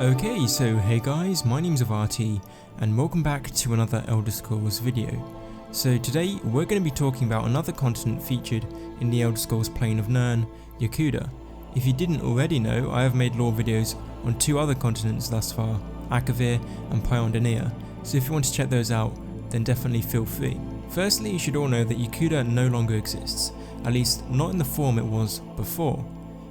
Okay, so hey guys, my name's Avarti and welcome back to another Elder Scrolls video. So today we're going to be talking about another continent featured in the Elder Scrolls plane of Nirn, Yokuda. If you didn't already know, I have made lore videos on two other continents thus far, Akavir and Pyondania, so if you want to check those out, then definitely feel free. Firstly, you should all know that Yokuda no longer exists, at least not in the form it was before.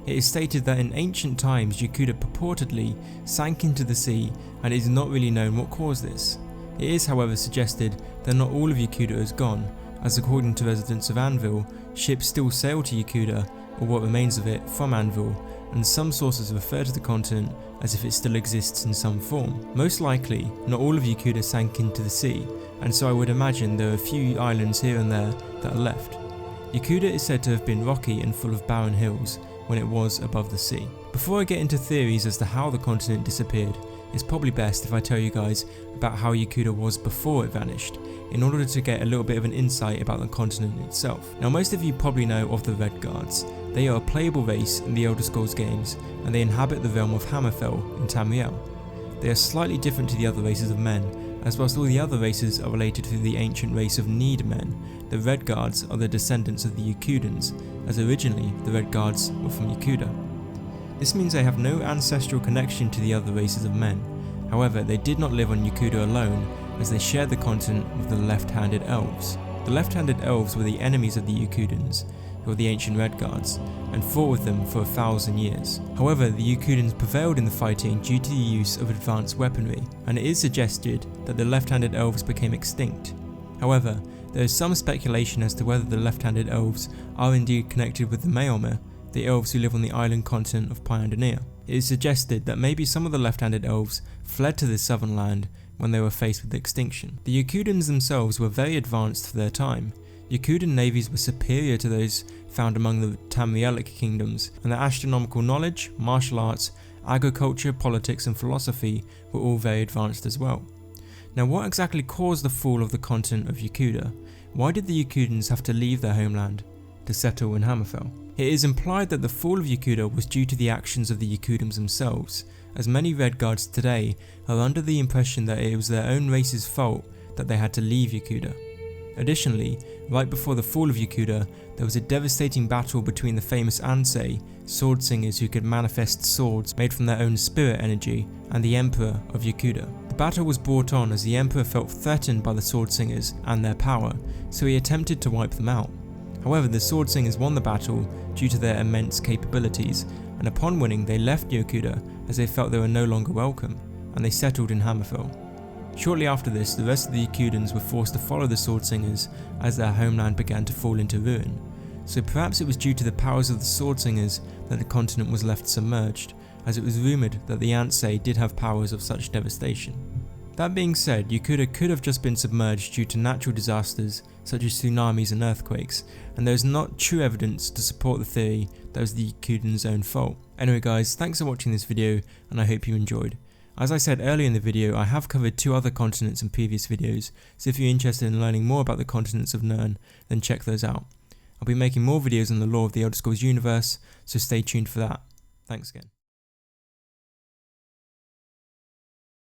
It is stated that in ancient times Yokuda purportedly sank into the sea, and it is not really known what caused this. It is however suggested that not all of Yokuda is gone, as according to residents of Anvil, ships still sail to Yokuda, or what remains of it, from Anvil, and some sources refer to the continent as if it still exists in some form. Most likely, not all of Yokuda sank into the sea, and so I would imagine there are a few islands here and there that are left. Yokuda is said to have been rocky and full of barren hills when it was above the sea. Before I get into theories as to how the continent disappeared, it's probably best if I tell you guys about how Yokuda was before it vanished, in order to get a little bit of an insight about the continent itself. Now most of you probably know of the Red Guards. They are a playable race in the Elder Scrolls games, and they inhabit the realm of Hammerfell in Tamriel. They are slightly different to the other races of men, as whilst all the other races are related to the ancient race of Need men, the Red Guards are the descendants of the Yokudans, as originally the Red Guards were from Yokuda. This means they have no ancestral connection to the other races of men. However, they did not live on Yokuda alone, as they shared the continent with the left-handed elves. The left-handed elves were the enemies of the Yokudans, who were the ancient Red Guards, and fought with them for 1,000 years. However, the Yokudans prevailed in the fighting due to the use of advanced weaponry, and it is suggested that the left-handed elves became extinct. However, there is some speculation as to whether the left-handed elves are indeed connected with the Maormer, the elves who live on the island continent of Pyondania. It is suggested that maybe some of the left-handed elves fled to this southern land when they were faced with extinction. The Yokudans themselves were very advanced for their time. Yokudan navies were superior to those found among the Tamrielic kingdoms, and their astronomical knowledge, martial arts, agriculture, politics and philosophy were all very advanced as well. Now what exactly caused the fall of the continent of Yokuda? Why did the Yokudans have to leave their homeland to settle in Hammerfell? It is implied that the fall of Yokuda was due to the actions of the Yokudans themselves, as many Red Guards today are under the impression that it was their own race's fault that they had to leave Yokuda. Additionally, right before the fall of Yokuda, there was a devastating battle between the famous Ansei, sword singers who could manifest swords made from their own spirit energy, and the Emperor of Yokuda. The battle was brought on as the Emperor felt threatened by the sword singers and their power, so he attempted to wipe them out. However, the sword singers won the battle due to their immense capabilities, and upon winning they left Yokuda as they felt they were no longer welcome, and they settled in Hammerfell. Shortly after this, the rest of the Yokudans were forced to follow the sword singers as their homeland began to fall into ruin. So perhaps it was due to the powers of the sword singers that the continent was left submerged, as it was rumoured that the Ansei did have powers of such devastation. That being said, Yokuda could have just been submerged due to natural disasters such as tsunamis and earthquakes, and there is not true evidence to support the theory that it was the Yokudans' own fault. Anyway guys, thanks for watching this video and I hope you enjoyed. As I said earlier in the video, I have covered two other continents in previous videos, so if you're interested in learning more about the continents of Nirn, then check those out. I'll be making more videos on the lore of the Elder Scrolls universe, so stay tuned for that. Thanks again.